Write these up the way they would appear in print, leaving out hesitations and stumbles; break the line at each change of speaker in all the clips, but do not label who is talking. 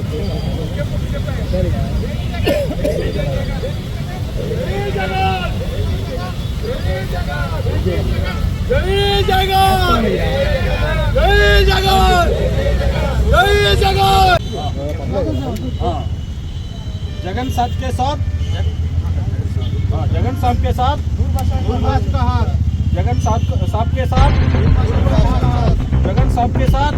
जगन साहब के साथ जगन साहब के साथ जगन साहब के साथ जगन साहब के साथ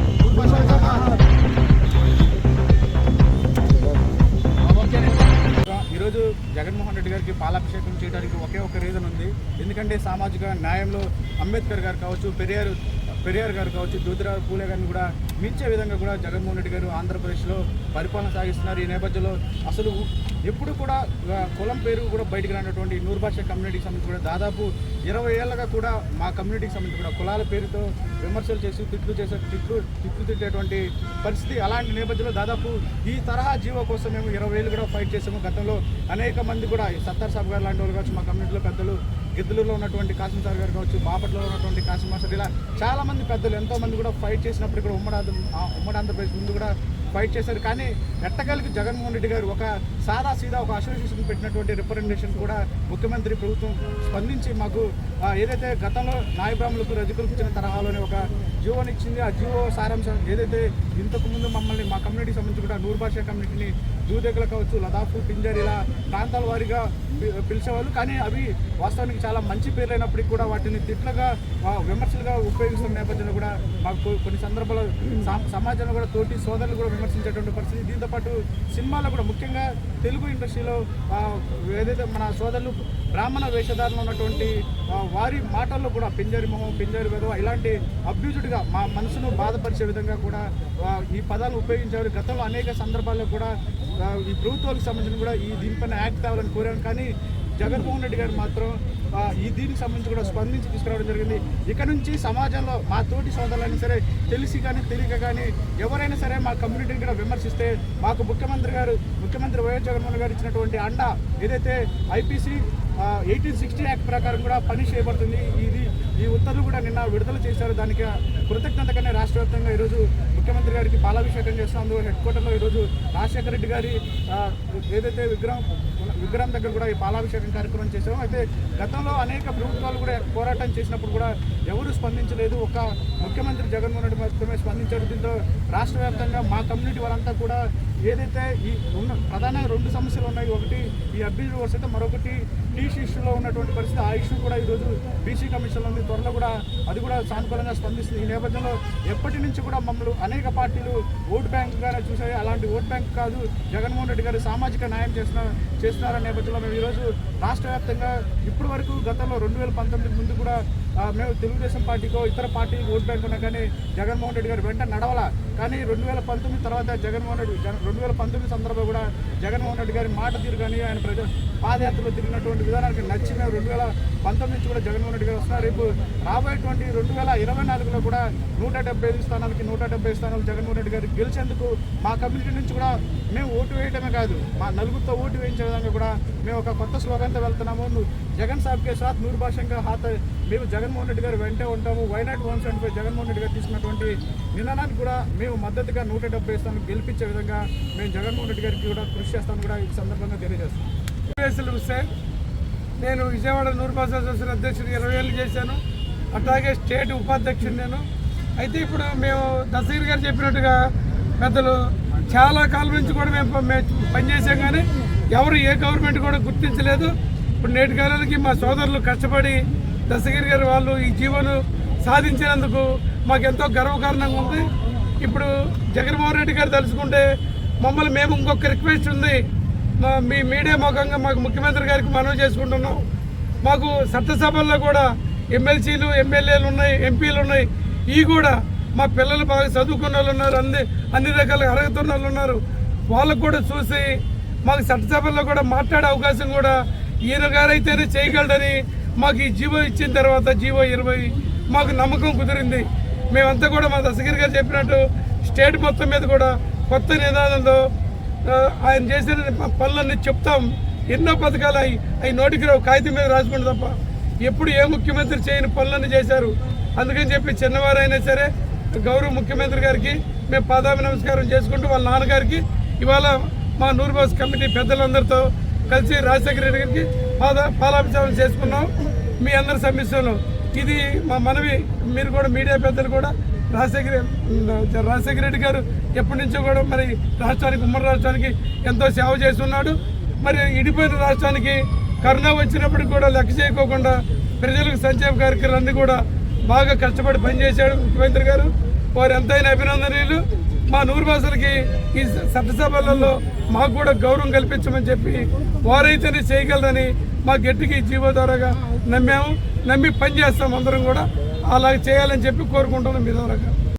ఈరోజు జగన్మోహన్ రెడ్డి గారికి పాలాభిషేకం చేయడానికి ఒకే ఒక రీజన్ ఉంది. ఎందుకంటే సామాజిక న్యాయంలో అంబేద్కర్ గారు కావచ్చు, పెరియార్ గారు కావచ్చు, జ్యోతిరావు పూలే గారిని కూడా మించే విధంగా కూడా జగన్మోహన్ రెడ్డి గారు ఆంధ్రప్రదేశ్లో పరిపాలన సాగిస్తున్నారు. ఈ నేపథ్యంలో అసలు ఎప్పుడు కూడా కులం పేరు కూడా బయటకు రానటువంటి నూర్భాష కమ్యూనిటీకి సంబంధించి కూడా దాదాపు 20 ఏళ్ళగా కూడా మా కమ్యూనిటీకి సంబంధించి కూడా కులాల పేరుతో విమర్శలు చేసి తిట్లు తిట్టేటువంటి పరిస్థితి. అలాంటి నేపథ్యంలో దాదాపు ఈ తరహా జీవో కోసం మేము 20 ఏళ్ళు కూడా ఫైట్ చేసాము. గతంలో అనేక మంది కూడా సత్తార్ సాబ్ గారు లాంటి వాళ్ళు కావచ్చు, మా కమ్యూనిటీలో పెద్దలు, గిద్దలూరులో ఉన్నటువంటి కాసిం సార్ గారు కావచ్చు, బాపట్లలో ఉన్నటువంటి కాసిం మాస్టర్, ఇలా చాలామంది పెద్దలు ఎంతోమంది కూడా ఫైట్ చేసినప్పుడు కూడా ఉమ్మడి ఆంధ్రప్రదేశ్ ముందు కూడా ఫైట్ చేశారు. కానీ ఎట్టగలికి జగన్మోహన్ రెడ్డి గారు ఒక సాదా సీదా ఒక అసోసియేషన్ పెట్టినటువంటి రిప్రజెంటేషన్ కూడా ముఖ్యమంత్రి ప్రభుత్వం స్పందించి మాకు ఏదైతే గతంలో నాయబ్రాహ్మణులకు రజకులకు ఇచ్చిన తరహాలోనే ఒక జీవోనిచ్చింది. ఆ జీవో సారాంశం ఏదైతే ఇంతకుముందు మమ్మల్ని మా కమ్యూనిటీకి సంబంధించి కూడా నూర్భాష కమ్యూనిటీని దూదెగలు కావచ్చు, లదాఫ్, పింజర్ ఇలా ప్రాంతాల వారీగా పిలిచేవాళ్ళు. కానీ అవి వాస్తవానికి చాలా మంచి పేర్లైనప్పటికీ కూడా వాటిని తిట్లుగా విమర్శలుగా ఉపయోగిస్తున్న నేపథ్యంలో కూడా మాకు కొన్ని సందర్భాల్లో సమాజంలో కూడా తోటి సోదరులు కూడా విమర్శించేటువంటి పరిస్థితి. దీంతోపాటు సినిమాలో కూడా ముఖ్యంగా తెలుగు ఇండస్ట్రీలో ఏదైతే మన సోదరులు బ్రాహ్మణ వేషధారణలో ఉన్నటువంటి వారి మాటల్లో కూడా పింజరి మొహం, పింజరి వెధవ ఇలాంటి అబ్యూజ్డ్గా మా మనసును బాధపరిచే విధంగా కూడా ఈ పదాలను ఉపయోగించేవారు. గతంలో అనేక సందర్భాల్లో కూడా ఈ ప్రభుత్వాలకు సంబంధించిన కూడా ఈ దీనిపైన యాక్ట్ తేవాలని కోరాను. కానీ జగన్మోహన్ రెడ్డి గారు మాత్రం ఈ దీనికి సంబంధించి కూడా స్పందించి తీసుకురావడం జరిగింది. ఇక నుంచి సమాజంలో మా తోటి సోదరులైనా సరే తెలిసి కానీ తెలియక కానీ ఎవరైనా సరే మా కమ్యూనిటీని కూడా విమర్శిస్తే మాకు ముఖ్యమంత్రి వైఎస్ జగన్మోహన్ గారు ఇచ్చినటువంటి అండ ఏదైతే ఐపీసీ 1860 యాక్ట్ ప్రకారం కూడా పని చేయబడుతుంది. ఈ ఉత్తర్వులు కూడా నిన్న విడుదల చేశారు. దానికి కృతజ్ఞతగానే రాష్ట్ర వ్యాప్తంగా ఈరోజు ముఖ్యమంత్రి గారికి పాలాభిషేకం చేస్తున్నాం. అందులో హెడ్ క్వార్టర్లో ఈరోజు రాజశేఖర రెడ్డి గారి ఏదైతే విగ్రహం దగ్గర కూడా ఈ పాలాభిషేకం కార్యక్రమం చేశాము. అయితే గతంలో అనేక ప్రభుత్వాలు కూడా పోరాటం చేసినప్పుడు కూడా ఎవరు స్పందించలేదు. ఒక ముఖ్యమంత్రి జగన్మోహన్ రెడ్డి మాత్రమే స్పందించారు. దీంతో రాష్ట్ర వ్యాప్తంగా మా కమ్యూనిటీ వాళ్ళంతా కూడా ఏదైతే ఈ ప్రధానంగా 2 సమస్యలు ఉన్నాయి. ఒకటి ఈ అబ్యూజ్ వర్స్ అయితే, మరొకటి టీసీ ఇష్యూలో ఉన్నటువంటి పరిస్థితి. ఆ ఇష్యూ కూడా ఈరోజు బీసీ కమిషన్లో ఉంది. త్వరలో కూడా అది కూడా సానుకూలంగా స్పందిస్తుంది. ఈ నేపథ్యంలో ఎప్పటి నుంచి కూడా మమ్మల్ని అనేక పార్టీలు ఓట్ బ్యాంక్గానే చూసాయి. అలాంటి ఓట్ బ్యాంక్ కాదు, జగన్మోహన్ రెడ్డి గారు సామాజిక న్యాయం చేస్తున్నారనే నేపథ్యంలో మేము ఈరోజు రాష్ట్ర వ్యాప్తంగా ఇప్పటి వరకు గతంలో 2019 ముందు కూడా మేము తెలుగుదేశం పార్టీకో ఇతర పార్టీకి ఓట్ బ్యాంక్ ఉన్నా కానీ జగన్మోహన్ రెడ్డి గారు వెంట నడవాలా. కానీ 2019 తర్వాత 2019 సందర్భంలో కూడా జగన్మోహన్ రెడ్డి గారి మాట తీరు కానీ ఆయన పాదయాత్రలో తిరిగినటువంటి విధానానికి నచ్చి మేము 2019 నుంచి కూడా జగన్మోహన్ రెడ్డి గారు వస్తున్నారు. రేపు రాబోయేటువంటి 2024లో కూడా 175 స్థానాలకి 170 స్థానాలు జగన్మోహన్ రెడ్డి గారు గెలిచేందుకు మా కమ్యూనిటీ నుంచి కూడా మేము ఓటు వేయడమే కాదు, మా నలుగురితో ఓటు వేయించే విధంగా కూడా మేము ఒక కొత్త స్లోగన్తో వెళ్తున్నాము. జగన్ సాబ్ కే సాత్ నూర్భాషంగా హాత్. మేము జగన్మోహన్ రెడ్డి గారు వెంటే ఉంటాము. వైనాట్ 175 జగన్మోహన్ రెడ్డి గారు తీసుకున్నటువంటి నిర్ణయానికి కూడా మేము మద్దతుగా 170 స్థానాలు గెలిపించే విధంగా మేము జగన్మోహన్ రెడ్డి గారికి కూడా కృషి చేస్తామని కూడా ఈ సందర్భంగా తెలియజేస్తాం.
హుస్సేన్, నేను విజయవాడ నూర్భాష అసోసియేషన్ అధ్యక్షుడు 20 ఏళ్ళు చేశాను. అట్లాగే స్టేట్ ఉపాధ్యక్షుడు నేను. అయితే ఇప్పుడు మేము దశగిరి గారు చెప్పినట్టుగా పెద్దలు చాలా కాలం నుంచి కూడా మేము పనిచేసాం. కానీ ఎవరు ఏ గవర్నమెంట్ కూడా గుర్తించలేదు. ఇప్పుడు నేటి కాలానికి మా సోదరులు కష్టపడి దశగిరి గారు వాళ్ళు ఈ జీవోను సాధించినందుకు మాకు ఎంతో గర్వకారణంగా ఉంది. ఇప్పుడు జగన్మోహన్ రెడ్డి గారు తలుచుకుంటే మమ్మల్ని మేము ఇంకొక రిక్వెస్ట్ ఉంది, మీ మీడియా ముఖంగా మాకు ముఖ్యమంత్రి గారికి మనవి చేసుకుంటున్నాం. మాకు చట్టసభల్లో కూడా ఎమ్మెల్సీలు, ఎమ్మెల్యేలు ఉన్నాయి, ఎంపీలు ఉన్నాయి. ఇవి కూడా మా పిల్లలు బాగా చదువుకున్న వాళ్ళు ఉన్నారు, అన్ని రకాలుగా అర్హత వాళ్ళు ఉన్నారు. వాళ్ళకు కూడా చూసి మాకు చట్టసభల్లో కూడా మాట్లాడే అవకాశం కూడా ఈయన గారైతేనే చేయగలడని మాకు ఈ జీవో ఇచ్చిన తర్వాత జీవో 20 మాకు నమ్మకం కుదిరింది. మేమంతా కూడా మా దశగిరి గారు చెప్పినట్టు స్టేట్ మొత్తం మీద కూడా కొత్త నిదానంలో ఆయన చేసిన పనులన్నీ చెప్తాం. ఎన్నో పథకాలు అవి నోటికి రావు, కాగితం మీద రాసుకుంటే తప్ప ఎప్పుడు ఏ ముఖ్యమంత్రి చేయని పనులన్నీ చేశారు. అందుకని చెప్పి చిన్నవారైనా సరే గౌరవ ముఖ్యమంత్రి గారికి మేము పాదాభి నమస్కారం చేసుకుంటూ వాళ్ళ నాన్నగారికి ఇవాళ మా నూరుబాస్ కమిటీ పెద్దలందరితో కలిసి రాజశేఖర రెడ్డి గారికి పాలాభిషేకం చేసుకున్నాం మీ అందరి సమస్యలు. ఇది మా మనవి. మీరు కూడా మీడియా పెద్దలు కూడా రాజశేఖర రెడ్డి గారు ఎప్పటి నుంచో కూడా మరి రాష్ట్రానికి, ఉమ్మడి రాష్ట్రానికి ఎంతో సేవ చేస్తున్నాడు. మరి ఇడిపోయిన రాష్ట్రానికి కరోనా వచ్చినప్పుడు కూడా లెక్క చేయకోకుండా ప్రజలకు సంక్షేమ కార్యక్రమాలన్నీ కూడా బాగా కష్టపడి పనిచేశాడు ముఖ్యమంత్రి గారు. వారు ఎంతైనా అభినందనీయులు. మా నూరుబాసులకి ఈ చట్టసభలలో మాకు కూడా గౌరవం కల్పించమని చెప్పి వారైతేనే చేయగలరని మా గట్టికి జీవో ద్వారాగా నమ్మాము. నమ్మి పనిచేస్తాం అందరం కూడా. అలా చేయాలని చెప్పి కోరుకుంటున్నాం మీ ద్వారా.